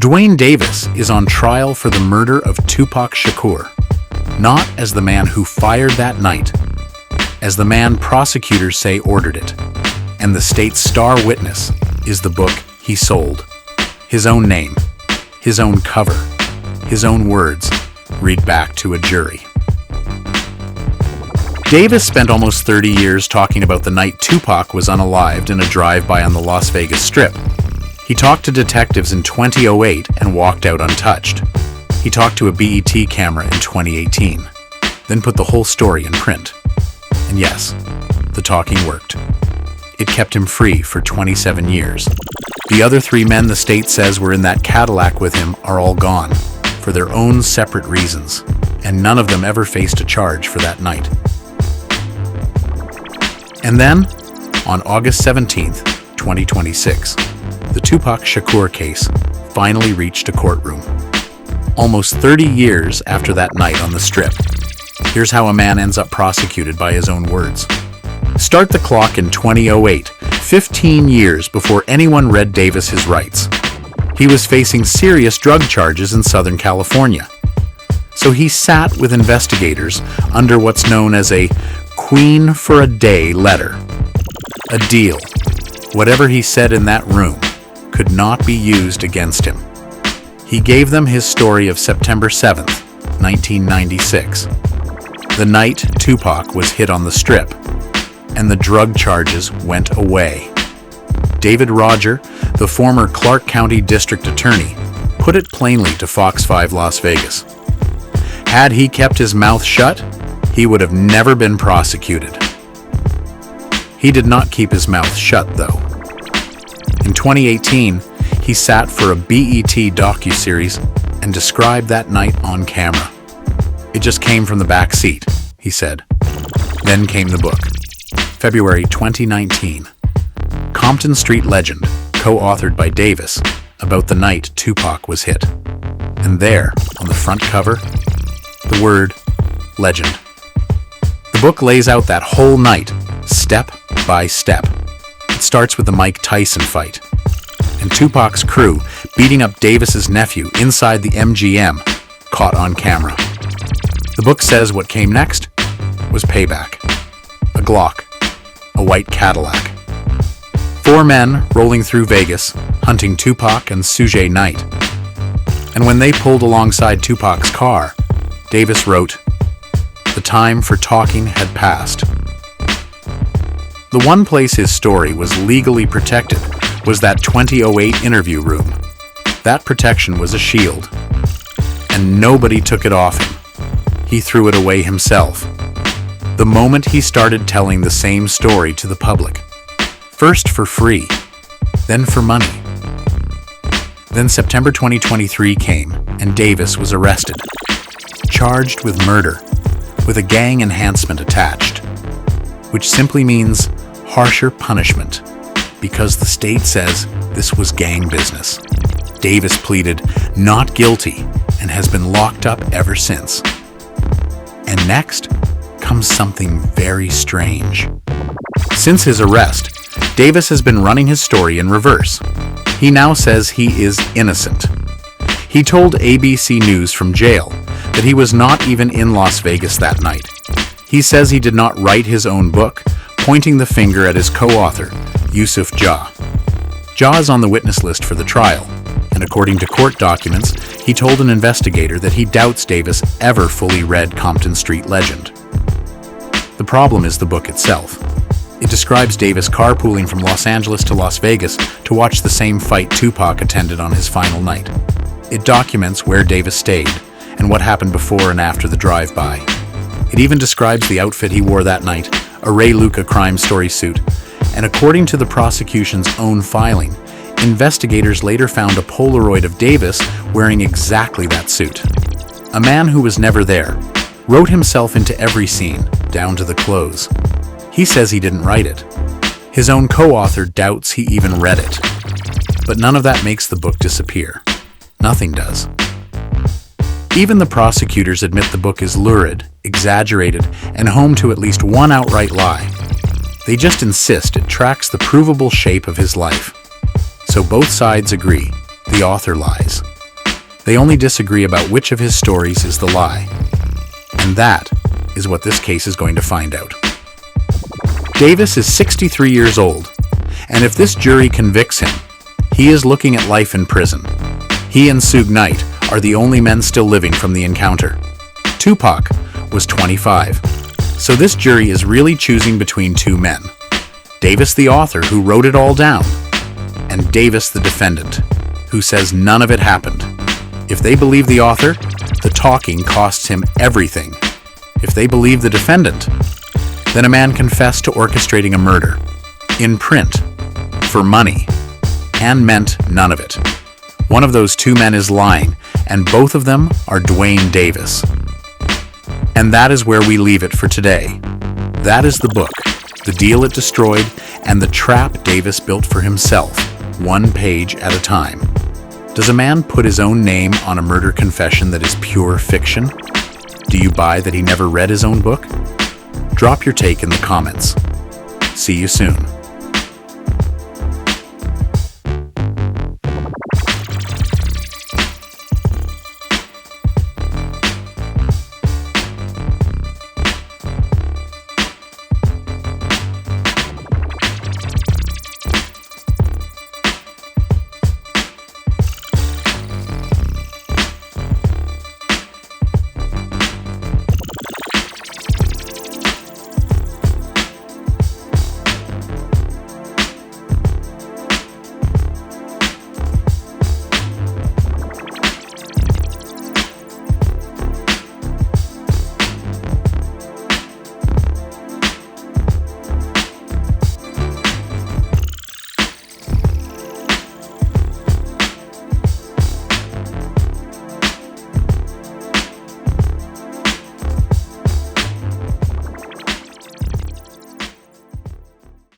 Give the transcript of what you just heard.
Duane Davis is on trial for the murder of Tupac Shakur, not as the man who fired that night, as the man prosecutors say ordered it, and the state's star witness is the book he sold. His own name, his own cover, his own words read back to a jury. Davis spent almost 30 years talking about the night Tupac was unalived in a drive-by on the Las Vegas Strip. He talked to detectives in 2008 and walked out untouched. He talked to a BET camera in 2018, then put the whole story in print. And yes, the talking worked. It kept him free for 27 years. The other 3 men the state says were in that Cadillac with him are all gone, for their own separate reasons, and none of them ever faced a charge for that night. And then, on August 17th, 2026, the Tupac Shakur case finally reached a courtroom. Almost 30 years after that night on the Strip, here's how a man ends up prosecuted by his own words. Start the clock in 2008, 15 years before anyone read Davis his rights. He was facing serious drug charges in Southern California. So he sat with investigators under what's known as a Queen for a Day letter. A deal. Whatever he said in that room could not be used against him. He gave them his story of September 7th, 1996. The night Tupac was hit on the Strip, and the drug charges went away. David Roger, the former Clark County District Attorney, put it plainly to Fox 5 Las Vegas. Had he kept his mouth shut, he would have never been prosecuted. He did not keep his mouth shut, though. In 2018, he sat for a BET docuseries and described that night on camera. It just came from the back seat, he said. Then came the book. February 2019. Compton Street Legend, co-authored by Davis, about the night Tupac was hit. And there, on the front cover, the word legend. The book lays out that whole night, step by step. It starts with the Mike Tyson fight, and Tupac's crew beating up Davis's nephew inside the MGM, caught on camera. The book says what came next was payback. A Glock, a white Cadillac. 4 men rolling through Vegas, hunting Tupac and Suge Knight. And when they pulled alongside Tupac's car, Davis wrote, "The time for talking had passed." The one place his story was legally protected was that 2008 interview room. That protection was a shield, and nobody took it off him. He threw it away himself. The moment he started telling the same story to the public, first for free, then for money. Then September 2023 came, and Davis was arrested, charged with murder, with a gang enhancement attached, which simply means harsher punishment, because the state says this was gang business. Davis pleaded not guilty and has been locked up ever since. And next comes something very strange. Since his arrest, Davis has been running his story in reverse. He now says he is innocent. He told ABC News from jail that he was not even in Las Vegas that night. He says he did not write his own book, pointing the finger at his co-author, Yusuf Jah. Jah is on the witness list for the trial, and according to court documents, he told an investigator that he doubts Davis ever fully read Compton Street Legend. The problem is the book itself. It describes Davis carpooling from Los Angeles to Las Vegas to watch the same fight Tupac attended on his final night. It documents where Davis stayed and what happened before and after the drive-by. It even describes the outfit he wore that night, a Ray Luca crime story suit, and according to the prosecution's own filing, investigators later found a Polaroid of Davis wearing exactly that suit. A man who was never there, wrote himself into every scene, down to the clothes. He says he didn't write it. His own co-author doubts he even read it. But none of that makes the book disappear. Nothing does. Even the prosecutors admit the book is lurid, exaggerated, and home to at least one outright lie. They just insist it tracks the provable shape of his life. So both sides agree the author lies. They only disagree about which of his stories is the lie. And that is what this case is going to find out. Davis is 63 years old, and if this jury convicts him, he is looking at life in prison. He and Suge Knight are the only men still living from the encounter. Tupac was 25. So this jury is really choosing between two men. Davis the author, who wrote it all down, and Davis the defendant, who says none of it happened. If they believe the author, the talking costs him everything. If they believe the defendant, then a man confessed to orchestrating a murder, in print, for money, and meant none of it. One of those two men is lying, and both of them are Duane Davis. And that is where we leave it for today. That is the book, the deal it destroyed, and the trap Davis built for himself, one page at a time. Does a man put his own name on a murder confession that is pure fiction? Do you buy that he never read his own book? Drop your take in the comments. See you soon.